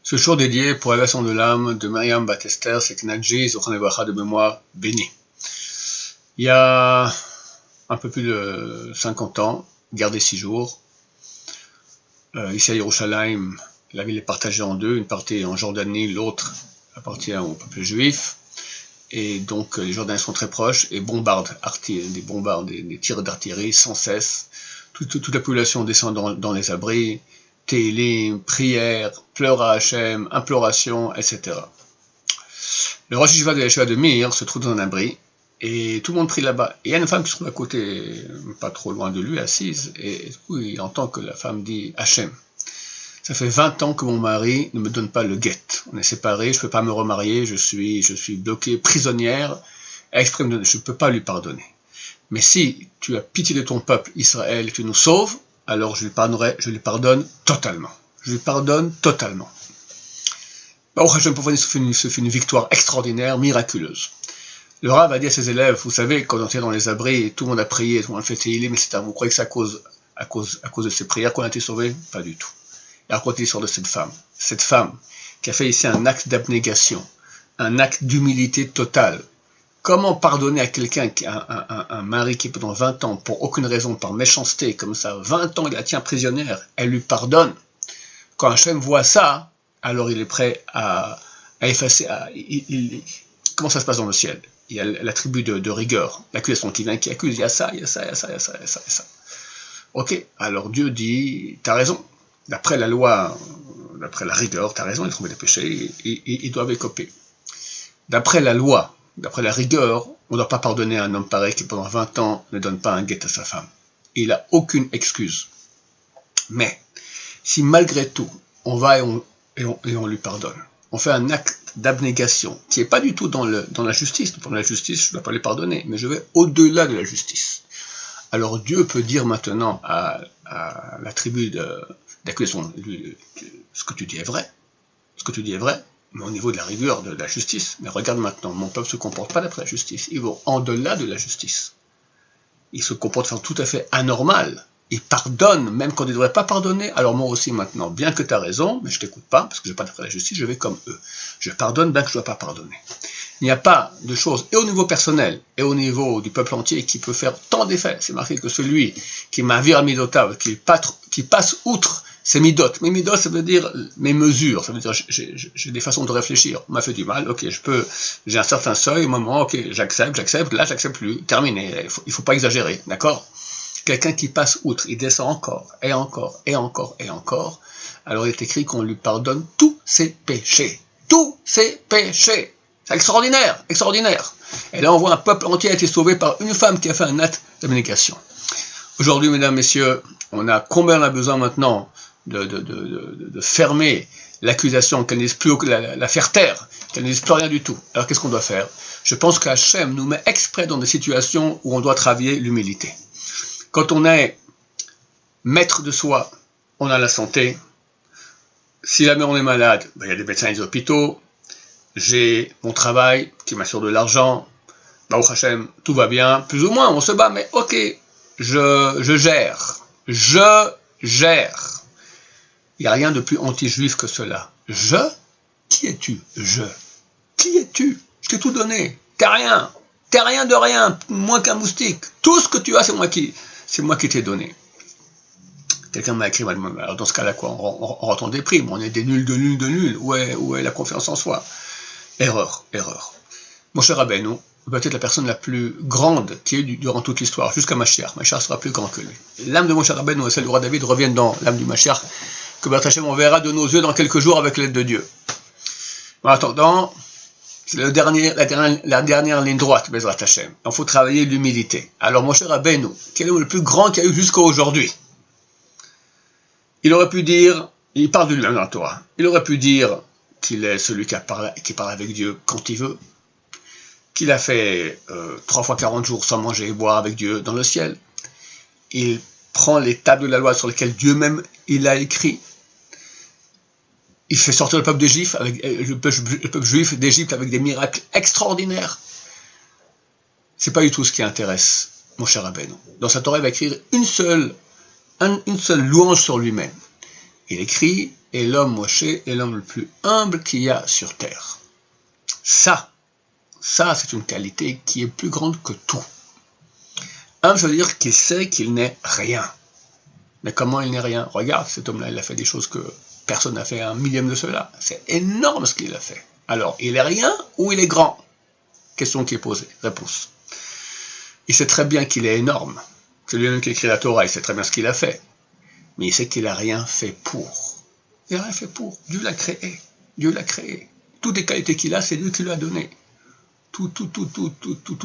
Ce jour dédié pour l'élévation de l'âme de Myriam Bat Esther, c'est Knadji, Zochane Bracha de mémoire béni. Il y a un peu plus de 50 ans, guerre des 6 jours, ici à Yerushalayim, la ville est partagée en deux, une partie en Jordanie, l'autre appartient au peuple juif, et donc les Jordaniens sont très proches et bombardent, des tirs d'artillerie sans cesse. Toute la population descend dans les abris, Télim, prière, pleurs à Hachem, imploration, etc. Le Rosh Yeshiva de la Yeshiva de Mir se trouve dans un abri, et tout le monde prie là-bas. Et il y a une femme qui se trouve à côté, pas trop loin de lui, assise, et du coup, il entend que la femme dit « Hachem, ça fait 20 ans que mon mari ne me donne pas le guet. On est séparés, je ne peux pas me remarier, je suis bloquée, prisonnière, je ne peux pas lui pardonner. Mais si tu as pitié de ton peuple, Israël, et que tu nous sauves, alors je lui pardonne totalement. Je lui pardonne totalement. » Baruch Hashem, pour venir, se fait une victoire extraordinaire, miraculeuse. Le Rav a dit à ses élèves, vous savez, quand on était dans les abris, tout le monde a prié, tout le monde a fait Télim, etc. Vous croyez que c'est à cause de ces prières qu'on a été sauvés? Pas du tout. Et racontez l'histoire de cette femme. Cette femme qui a fait ici un acte d'abnégation, un acte d'humilité totale. Comment pardonner à quelqu'un, un mari qui pendant 20 ans, pour aucune raison, par méchanceté, comme ça, 20 ans il la tient prisonnière, elle lui pardonne. Quand Hachem voit ça, alors il est prêt à effacer. Comment ça se passe dans le ciel? Il y a la tribu de rigueur, l'accusation qui vient, qui accuse, il y a ça. Ok, alors Dieu dit, t'as raison. D'après la loi, d'après la rigueur, t'as raison, il trouve des péchés, et ils doivent écoper. D'après la loi, d'après la rigueur, on ne doit pas pardonner à un homme pareil qui pendant 20 ans ne donne pas un guet à sa femme. Il n'a aucune excuse. Mais, si malgré tout, on va et on lui pardonne, on fait un acte d'abnégation qui n'est pas du tout dans la justice. Pour la justice, je ne dois pas les pardonner, mais je vais au-delà de la justice. Alors Dieu peut dire maintenant à la tribu d'accusation, ce que tu dis est vrai, mais au niveau de la rigueur, de la justice, mais regarde maintenant, mon peuple ne se comporte pas d'après la justice, ils vont en-delà de la justice. Ils se comportent de façon tout à fait anormale. Ils pardonnent, même quand ils ne devraient pas pardonner. Alors moi aussi maintenant, bien que tu as raison, mais je ne t'écoute pas, parce que je ne vais pas d'après la justice, je vais comme eux. Je pardonne, bien que je ne dois pas pardonner. Il n'y a pas de chose, et au niveau personnel, et au niveau du peuple entier, qui peut faire tant d'effets. C'est marqué que celui qui m'avire à midotav, qui passe outre ses midot. Mes midot, ça veut dire mes mesures, ça veut dire j'ai des façons de réfléchir. On m'a fait du mal, ok, j'ai un certain seuil, au moment, ok, j'accepte, là j'accepte plus, terminé, il faut pas exagérer, d'accord? Quelqu'un qui passe outre, il descend encore, et encore, alors il est écrit qu'on lui pardonne tous ses péchés. Tous ses péchés. C'est extraordinaire. Et là, on voit un peuple entier a été sauvé par une femme qui a fait un acte d'abnégation. Aujourd'hui, mesdames, messieurs, combien on a besoin maintenant de fermer l'accusation, qu'elle ne dise plus la faire taire, qu'elle ne dise plus rien du tout. Alors qu'est-ce qu'on doit faire? Je pense qu'Hachem nous met exprès dans des situations où on doit travailler l'humilité. Quand on est maître de soi, on a la santé. Si jamais on est malade, il y a des médecins et des hôpitaux. J'ai mon travail qui m'assure de l'argent. Baruch Hashem, tout va bien. Plus ou moins, on se bat, mais ok, je gère. Il n'y a rien de plus anti-juif que cela. Qui es-tu? Qui es-tu? Je t'ai tout donné. T'es rien de rien, moins qu'un moustique. Tout ce que tu as, c'est moi qui t'ai donné. Quelqu'un m'a écrit, alors dans ce cas-là, quoi, on rentre en déprime, on est des nuls de nuls. Où est la confiance en soi? Erreur. Mon cher Rabbeinu, peut-être la personne la plus grande qui est durant toute l'histoire, jusqu'à Mashiach. Mashiach sera plus grand que lui. L'âme de mon cher Rabbeinu et celle du roi David reviennent dans l'âme du Mashiach, que B'ezrat Hashem on verra de nos yeux dans quelques jours avec l'aide de Dieu. En attendant, c'est la dernière ligne droite, B'ezrat Hashem. Il faut travailler l'humilité. Alors mon cher Rabbeinu, quel est le plus grand qu'il y a eu jusqu'à aujourd'hui? Il aurait pu dire, il parle de lui-même dans la Torah, il aurait pu dire qu'il est celui qui parle avec Dieu quand il veut, qu'il a fait 3 fois 40 jours sans manger et boire avec Dieu dans le ciel. Il prend les tables de la loi sur lesquelles Dieu même il a écrit. Il fait sortir le peuple juif d'Égypte avec des miracles extraordinaires. C'est pas du tout ce qui intéresse mon cher Rabbeinu. Dans sa Torah, il va écrire une seule louange sur lui-même. Il écrit, et l'homme Moshe est l'homme le plus humble qu'il y a sur terre. Ça, c'est une qualité qui est plus grande que tout. Humble, ça veut dire qu'il sait qu'il n'est rien. Mais comment il n'est rien? Regarde, cet homme-là, il a fait des choses que personne n'a fait un millième de cela. C'est énorme ce qu'il a fait. Alors, il est rien ou il est grand? Question qui est posée. Réponse. Il sait très bien qu'il est énorme. C'est lui-même qui a écrit la Torah, il sait très bien ce qu'il a fait. Mais il sait qu'il n'a rien fait pour. Il n'a rien fait pour. Dieu l'a créé. Dieu l'a créé. Toutes les qualités qu'il a, c'est Dieu qui lui a donné. Tous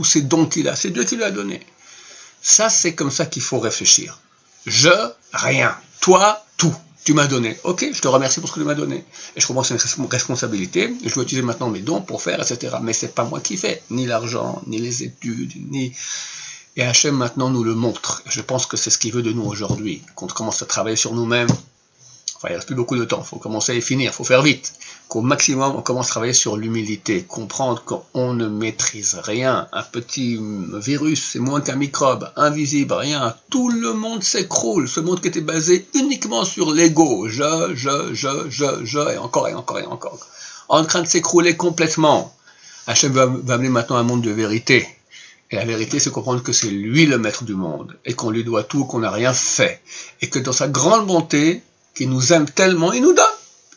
ces dons qu'il a, c'est Dieu qui lui a donné. Ça, c'est comme ça qu'il faut réfléchir. Je, rien. Toi, tout. Tu m'as donné. Ok, je te remercie pour ce que tu m'as donné. Et je comprends que c'est une responsabilité. Et je dois utiliser maintenant mes dons pour faire, etc. Mais c'est pas moi qui fais. Ni l'argent, ni les études, ni... Et Hachem maintenant nous le montre. Je pense que c'est ce qu'il veut de nous aujourd'hui. Qu'on commence à travailler sur nous-mêmes. Enfin, il ne reste plus beaucoup de temps. Il faut commencer à y finir. Il faut faire vite. Qu'au maximum, on commence à travailler sur l'humilité. Comprendre qu'on ne maîtrise rien. Un petit virus, c'est moins qu'un microbe. Invisible, rien. Tout le monde s'écroule. Ce monde qui était basé uniquement sur l'ego. Et encore. En train de s'écrouler complètement. Hachem va amener maintenant un monde de vérité. Et la vérité, c'est comprendre que c'est lui le maître du monde. Et qu'on lui doit tout, qu'on n'a rien fait. Et que dans sa grande bonté, qu'il nous aime tellement, il nous donne.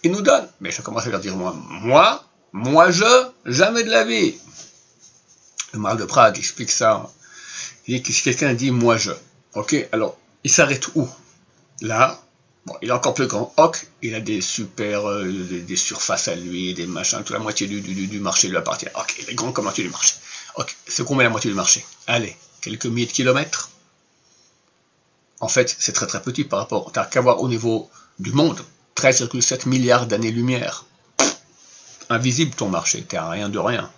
Il nous donne. Mais je commence à leur dire, moi, jamais de la vie. Le Maharal de Prague explique ça. Il dit que si quelqu'un dit, moi, je. Ok, alors, il s'arrête où? Là, bon, il est encore plus grand. Ok, il a des des surfaces à lui, des machins, toute la moitié du marché lui appartient. Ok, il est grand comme la moitié du marché. Ok, c'est combien la moitié du marché? Allez, quelques milliers de kilomètres. En fait, c'est très très petit par rapport. T'as qu'à voir au niveau du monde, 13,7 milliards d'années-lumière. Invisible ton marché, t'es à rien de rien.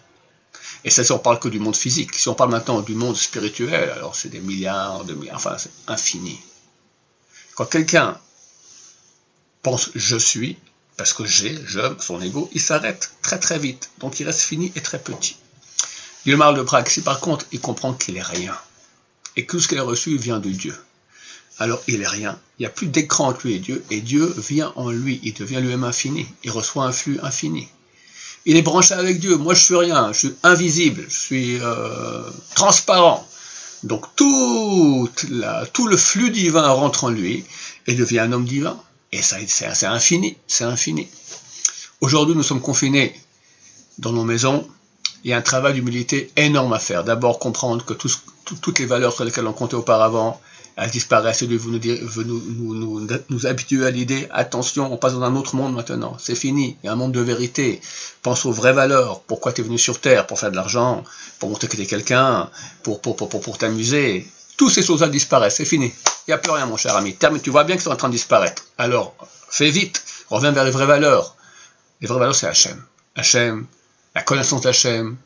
Et ça, si on parle que du monde physique. Si on parle maintenant du monde spirituel, alors c'est des milliards, enfin c'est infini. Quand quelqu'un pense je suis, parce que son ego, il s'arrête très très vite. Donc il reste fini et très petit. Le Maharal de Prague, si par contre il comprend qu'il est rien, et que tout ce qu'il a reçu vient de Dieu, alors il est rien, il n'y a plus d'écran entre lui et Dieu vient en lui, il devient lui-même infini, il reçoit un flux infini. Il est branché avec Dieu, moi je suis rien, je suis invisible, je suis transparent. Donc tout le flux divin rentre en lui et devient un homme divin. Et ça, c'est infini, c'est infini. Aujourd'hui nous sommes confinés dans nos maisons. Il y a un travail d'humilité énorme à faire. D'abord, comprendre que toutes les valeurs sur lesquelles on comptait auparavant, elles disparaissent et Dieu veut nous habituer à l'idée, attention, on passe dans un autre monde maintenant, c'est fini, il y a un monde de vérité, pense aux vraies valeurs, pourquoi tu es venu sur Terre, pour faire de l'argent, pour montrer que tu es quelqu'un, pour t'amuser, toutes ces choses-là disparaissent, c'est fini, il n'y a plus rien mon cher ami, tu vois bien que c'est en train de disparaître, alors fais vite, reviens vers les vraies valeurs c'est Hachem, la connaissance d'Hachem,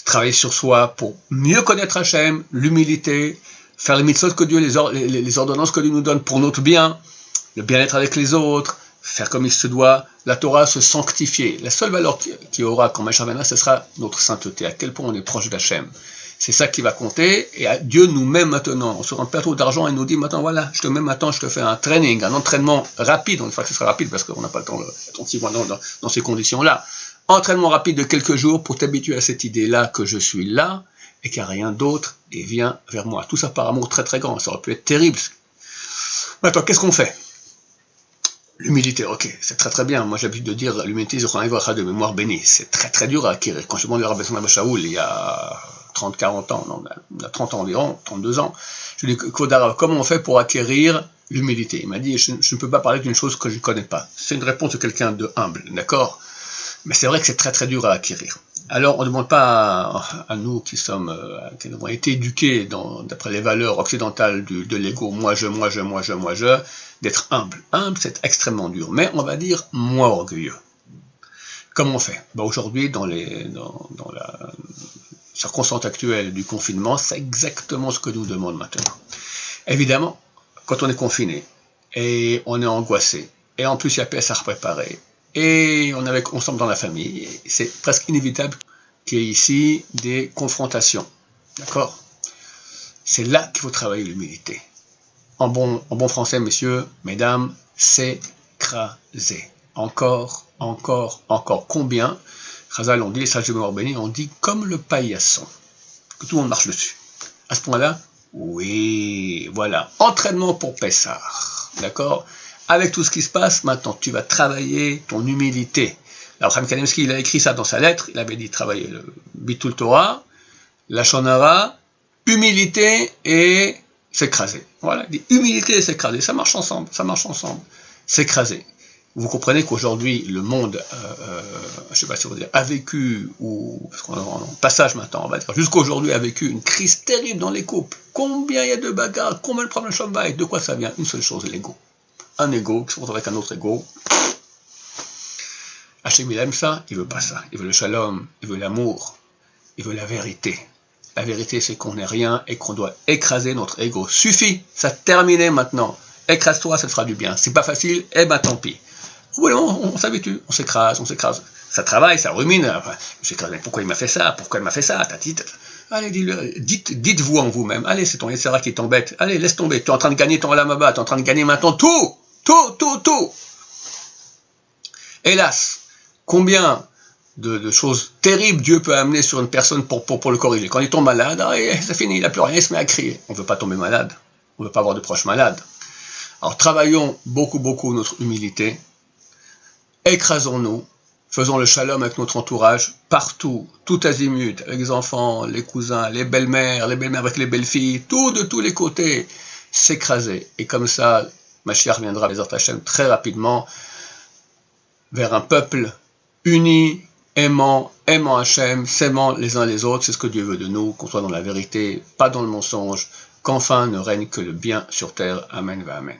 travailler sur soi pour mieux connaître Hachem, l'humilité, faire les mitzvot que Dieu, les ordonnances que Dieu nous donne pour notre bien, le bien-être avec les autres, faire comme il se doit, la Torah se sanctifier. La seule valeur qu'il y aura quand Mashiach viendra, ce sera notre sainteté, à quel point on est proche d'Hachem. C'est ça qui va compter, et Dieu nous met maintenant, sur un plateau d'argent, et nous dit maintenant, voilà, je te mets maintenant, je te fais un training, un entraînement rapide, on ne dit pas que ce sera rapide parce qu'on n'a pas le temps, dans ces conditions-là. Entraînement rapide de quelques jours pour t'habituer à cette idée-là que je suis là, et qu'il n'y a rien d'autre, et viens vers moi. Tout ça par amour très très grand, ça aurait pu être terrible. Maintenant, qu'est-ce qu'on fait? L'humilité, ok, c'est très très bien. Moi j'ai l'habitude de dire l'humilité, de mémoire bénie. C'est très très dur à acquérir. Quand je demande le Rabbi Sandra Shaoul, il y a 30-40 ans, non, il y a 30 ans environ, 32 ans, je lui ai dit, Kodara, comment on fait pour acquérir l'humilité? Il m'a dit, je ne peux pas parler d'une chose que je ne connais pas. C'est une réponse de quelqu'un de humble, d'accord? Mais c'est vrai que c'est très très dur à acquérir. Alors on ne demande pas à nous qui avons été éduqués d'après les valeurs occidentales de l'ego, moi je, d'être humble. Humble, c'est extrêmement dur, mais on va dire moins orgueilleux. Comment on fait? Aujourd'hui, dans la circonstance actuelle du confinement, c'est exactement ce que nous demande maintenant. Évidemment, quand on est confiné, et on est angoissé, et en plus il y a PS à préparer, et on est ensemble dans la famille, c'est presque inévitable qu'il y ait ici des confrontations. D'accord? C'est là qu'il faut travailler l'humilité. En bon français, messieurs, mesdames, c'est écraser. Encore. Combien? Chazal, on dit, les sages de mémoire bénis, on dit comme le paillasson, que tout le monde marche dessus. À ce point-là, oui, voilà. Entraînement pour Pessah. D'accord? Avec tout ce qui se passe, maintenant, tu vas travailler ton humilité. Alors, Chaim Kanievski, il a écrit ça dans sa lettre. Il avait dit travailler le Bitul Torah, la Shonara, humilité et s'écraser. Voilà, il dit humilité et s'écraser. Ça marche ensemble. S'écraser. Vous comprenez qu'aujourd'hui, le monde, je ne sais pas si on va dire, a vécu, ou, parce qu'on est en passage maintenant, on va dire, jusqu'aujourd'hui a vécu une crise terrible dans les couples. Combien il y a de bagarres, combien de problèmes de chambaille, de quoi ça vient? Une seule chose, l'ego. Un ego qui se retrouve avec un autre ego. Hachem, il aime ça, il veut pas ça. Il veut le shalom, il veut l'amour, il veut la vérité. La vérité, c'est qu'on n'est rien et qu'on doit écraser notre ego. Suffit, ça terminé maintenant. Écrase-toi, ça te fera du bien. C'est pas facile, eh ben tant pis. On s'habitue, on s'écrase. Ça travaille, ça rumine. Mais pourquoi il m'a fait ça? Pourquoi il m'a fait ça? Allez, dites-vous en vous-même. Allez, c'est ton Yetzirah qui t'embête. Allez, laisse tomber. Tu es en train de gagner ton Olam Haba. Tu es en train de gagner maintenant tout. Hélas, combien de choses terribles Dieu peut amener sur une personne pour le corriger. Quand il tombe malade, c'est fini, il n'a plus rien, il se met à crier. On ne veut pas tomber malade. On ne veut pas avoir de proches malades. Alors travaillons beaucoup notre humilité. Écrasons-nous, faisons le shalom avec notre entourage, partout, tout azimut, avec les enfants, les cousins, les belles-mères avec les belles-filles, tout de tous les côtés, s'écraser. Et comme ça, Mashiach viendra, Bezrat Hashem, très rapidement, vers un peuple uni, aimant Hashem, s'aimant les uns les autres, c'est ce que Dieu veut de nous, qu'on soit dans la vérité, pas dans le mensonge, qu'enfin ne règne que le bien sur terre. Amen, va amen.